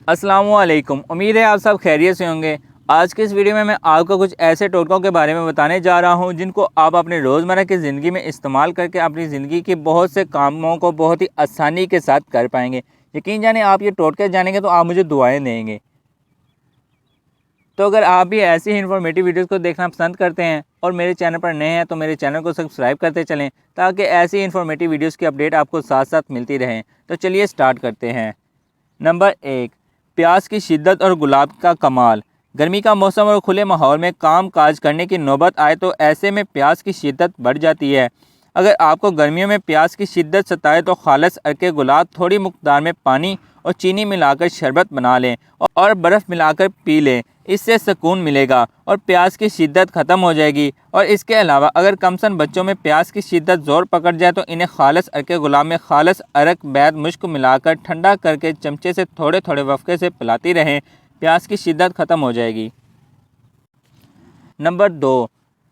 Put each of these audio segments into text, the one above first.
अस्सलामु अलैकुम। उम्मीद है आप सब खैरियत से होंगे। आज के इस वीडियो में मैं आपको कुछ ऐसे टोटकों के बारे में बताने जा रहा हूं जिनको आप अपने रोज़मर्रा की ज़िंदगी में इस्तेमाल करके अपनी ज़िंदगी के बहुत से कामों को बहुत ही आसानी के साथ कर पाएंगे। यकीन जाने आप ये टोटके जानेंगे तो आप मुझे दुआएं देंगे। तो अगर आप भी ऐसी ही इन्फॉर्मेटिव वीडियोस को देखना पसंद करते हैं और मेरे चैनल पर नए हैं तो मेरे चैनल को सब्सक्राइब करते चलें ताकि ऐसी इन्फॉर्मेटिव वीडियोस की अपडेट आपको साथ साथ मिलती रहें। तो चलिए स्टार्ट करते हैं। नंबर 1, प्यास की शिद्दत और गुलाब का कमाल। गर्मी का मौसम और खुले माहौल में काम काज करने की नौबत आए तो ऐसे में प्यास की शिद्दत बढ़ जाती है। अगर आपको गर्मियों में प्यास की शिद्दत सताए तो खालिस अर्के गुलाब थोड़ी मकदार में पानी और चीनी मिलाकर शरबत बना लें और बर्फ़ मिलाकर पी लें। इससे सुकून मिलेगा और प्यास की शिद्दत ख़त्म हो जाएगी। और इसके अलावा अगर कमसन बच्चों में प्यास की शिद्दत ज़ोर पकड़ जाए तो इन्हें खालिस अर्के गुलाब में खालिस अरक बैद मुश्क मिलाकर ठंडा करके चमचे से थोड़े थोड़े वफ़क़े से पिलाती रहें। प्यास की शिद्दत ख़त्म हो जाएगी। नंबर 2,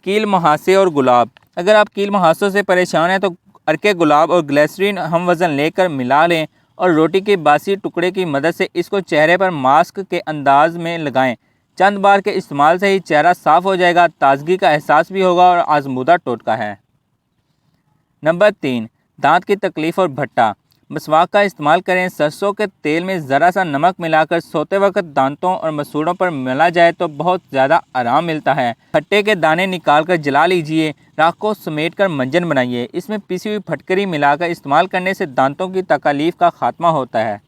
कील मुहासे और गुलाब। अगर आप कील मुहासों से परेशान हैं तो अर्के गुलाब और ग्लिसरीन हम वज़न लेकर मिला लें और रोटी के बासी टुकड़े की मदद से इसको चेहरे पर मास्क के अंदाज में लगाएं। चंद बार के इस्तेमाल से ही चेहरा साफ़ हो जाएगा, ताजगी का एहसास भी होगा और आजमूदा टोटका है। नंबर 3, दांत की तकलीफ़ और भट्टा। मसवाक का इस्तेमाल करें। सरसों के तेल में ज़रा सा नमक मिलाकर सोते वक्त दांतों और मसूड़ों पर मिला जाए तो बहुत ज़्यादा आराम मिलता है। खट्टे के दाने निकाल कर जला लीजिए। राख को समेट कर मंजन बनाइए। इसमें पिसी हुई फटकरी मिलाकर इस्तेमाल करने से दांतों की तकलीफ़ का खात्मा होता है।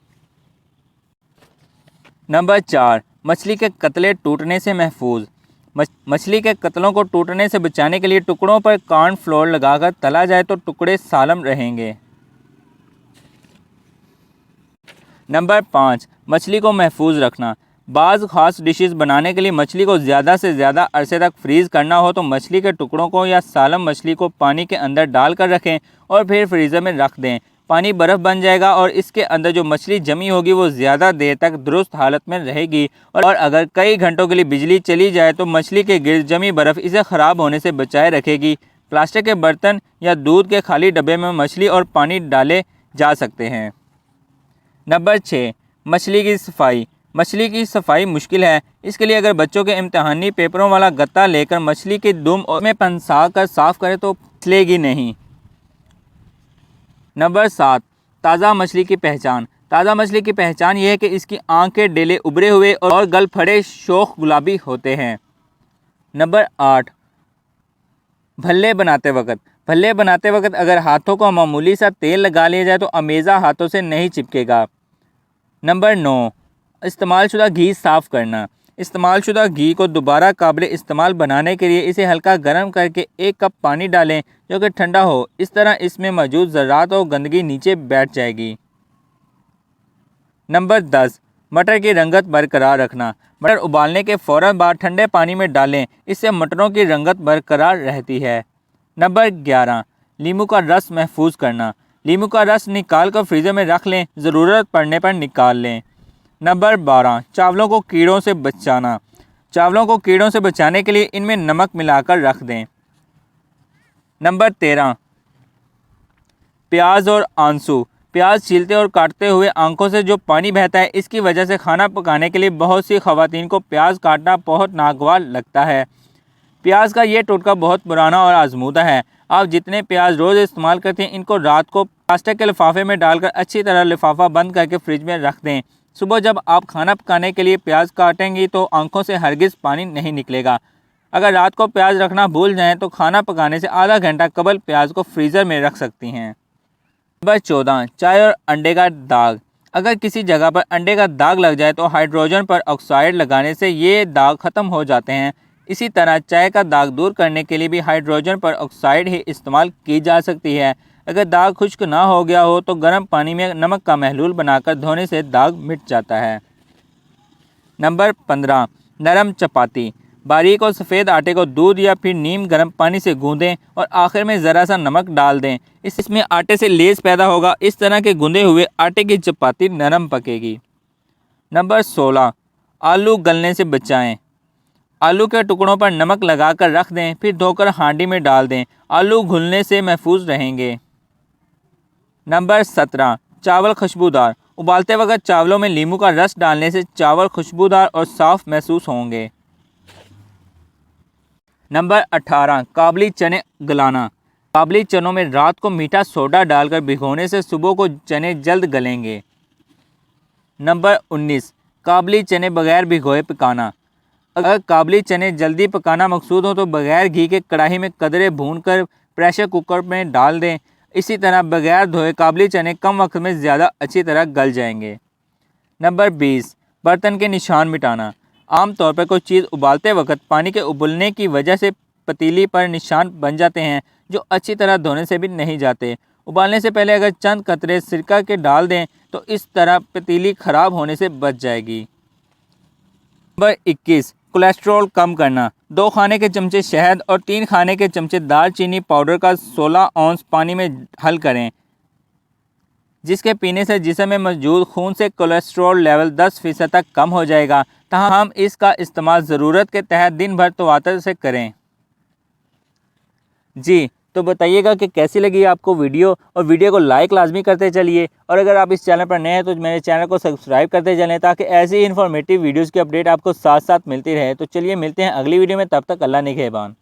नंबर 4, मछली के कतले टूटने से महफूज। मछली के कतलों को टूटने से बचाने के लिए टुकड़ों पर कॉर्नफ्लोर लगाकर तला जाए तो टुकड़े सालम रहेंगे। नंबर 5, मछली को महफूज रखना। बाज़ ख़ास डिशेस बनाने के लिए मछली को ज़्यादा से ज़्यादा अरसे तक फ्रीज़ करना हो तो मछली के टुकड़ों को या सालम मछली को पानी के अंदर डाल कर रखें और फिर फ्रीज़र में रख दें। पानी बर्फ़ बन जाएगा और इसके अंदर जो मछली जमी होगी वो ज़्यादा देर तक दुरुस्त हालत में रहेगी। और अगर कई घंटों के लिए बिजली चली जाए तो मछली के गिर्द जमी बर्फ़ इसे ख़राब होने से बचाए रखेगी। प्लास्टिक के बर्तन या दूध के खाली डब्बे में मछली और पानी डाले जा सकते हैं। नंबर 6, मछली की सफाई। मछली की सफाई मुश्किल है, इसके लिए अगर बच्चों के इम्तहानी पेपरों वाला गत्ता लेकर मछली के दुम में पंसा कर साफ़ करें तो फिसलेगी नहीं। नंबर 7, ताज़ा मछली की पहचान। ताज़ा मछली की पहचान यह है कि इसकी आंखें डेले उभरे हुए और गल फड़े शोख गुलाबी होते हैं। नंबर 8, भल्ले बनाते वक्त। भल्ले बनाते वक्त अगर हाथों को मामूली सा तेल लगा लिया जाए तो अमेज़ा हाथों से नहीं चिपकेगा। नंबर 9, इस्तेमाल शुदा घी साफ़ करना। इस्तेमाल शुदा घी को दोबारा काबिल इस्तेमाल बनाने के लिए इसे हल्का गर्म करके 1 कप पानी डालें जो कि ठंडा हो। इस तरह इसमें मौजूद ज़रात और गंदगी नीचे बैठ जाएगी। नंबर 10, मटर की रंगत बरकरार रखना। मटर उबालने के फ़ौरन बाद ठंडे पानी में डालें, इससे मटरों की रंगत बरकरार रहती है। नंबर 11, नींबू का रस महफूज करना। नींबू का रस निकाल कर फ्रीज़र में रख लें, ज़रूरत पड़ने पर निकाल लें। नंबर 12, चावलों को कीड़ों से बचाना। चावलों को कीड़ों से बचाने के लिए इनमें नमक मिलाकर रख दें। नंबर 13, प्याज और आंसू। प्याज छीलते और काटते हुए आंखों से जो पानी बहता है, इसकी वजह से खाना पकाने के लिए बहुत सी ख़वातीन को प्याज काटना बहुत नागवार लगता है। प्याज का ये टोटका बहुत पुराना और आजमूदा है। आप जितने प्याज रोज़ इस्तेमाल करते हैं इनको रात को प्लास्टिक के लिफाफे में डालकर अच्छी तरह लिफाफा बंद करके फ्रिज में रख दें। सुबह जब आप खाना पकाने के लिए प्याज काटेंगी तो आंखों से हरगिज़ पानी नहीं निकलेगा। अगर रात को प्याज रखना भूल जाएं तो खाना पकाने से आधा घंटा कबल प्याज को फ्रीज़र में रख सकती हैं। नंबर 14, चाय और अंडे का दाग। अगर किसी जगह पर अंडे का दाग लग जाए तो हाइड्रोजन पर ऑक्साइड लगाने से ये दाग ख़त्म हो जाते हैं। इसी तरह चाय का दाग दूर करने के लिए भी हाइड्रोजन पर ऑक्साइड ही इस्तेमाल की जा सकती है। अगर दाग खुश्क ना हो गया हो तो गर्म पानी में नमक का महलूल बनाकर धोने से दाग मिट जाता है। नंबर 15, नरम चपाती। बारीक और सफ़ेद आटे को दूध या फिर नीम गर्म पानी से गूंदें और आखिर में ज़रा सा नमक डाल दें। इसमें आटे से लेस पैदा होगा। इस तरह के गूंदे हुए आटे की चपाती नरम पकेगी। नंबर 16, आलू गलने से बचाएं। आलू के टुकड़ों पर नमक लगाकर रख दें, फिर धोकर हांडी में डाल दें। आलू घुलने से महफूज रहेंगे। नंबर 17, चावल खुशबूदार। उबालते वक्त चावलों में नींबू का रस डालने से चावल खुशबूदार और साफ महसूस होंगे। नंबर 18, काबली चने गलाना। काबली चनों में रात को मीठा सोडा डालकर भिगोने से सुबह को चने जल्द गलेंगे। नंबर 19, काबली चने बगैर भिगोए पकाना। अगर काबली चने जल्दी पकाना मकसूद हो तो बगैर घी के कढ़ाई में कदरे भूनकर प्रेशर कुकर में डाल दें। इसी तरह बगैर धोए काबली चने कम वक्त में ज़्यादा अच्छी तरह गल जाएंगे। नंबर 20, बर्तन के निशान मिटाना। आम तौर पर कोई चीज़ उबालते वक्त पानी के उबलने की वजह से पतीली पर निशान बन जाते हैं जो अच्छी तरह धोने से भी नहीं जाते। उबालने से पहले अगर चंद कतरे सिरका के डाल दें तो इस तरह पतीली ख़राब होने से बच जाएगी। नंबर 21, कोलेस्ट्रॉल कम करना। 2 खाने के चमचे शहद और 3 खाने के चमचे दालचीनी पाउडर का 16 औंस पानी में हल करें, जिसके पीने से जिस्म में मौजूद खून से कोलेस्ट्रॉल लेवल 10% तक कम हो जाएगा। ताहम इसका इस्तेमाल ज़रूरत के तहत दिन भर तवातर से करें। जी तो बताइएगा कि कैसी लगी आपको वीडियो, और वीडियो को लाइक लाजमी करते चलिए, और अगर आप इस चैनल पर नए हैं तो मेरे चैनल को सब्सक्राइब करते चलें ताकि ऐसी ही इन्फॉर्मेटिव वीडियोज़ की अपडेट आपको साथ साथ मिलती रहे। तो चलिए मिलते हैं अगली वीडियो में, तब तक अल्लाह निगहबान।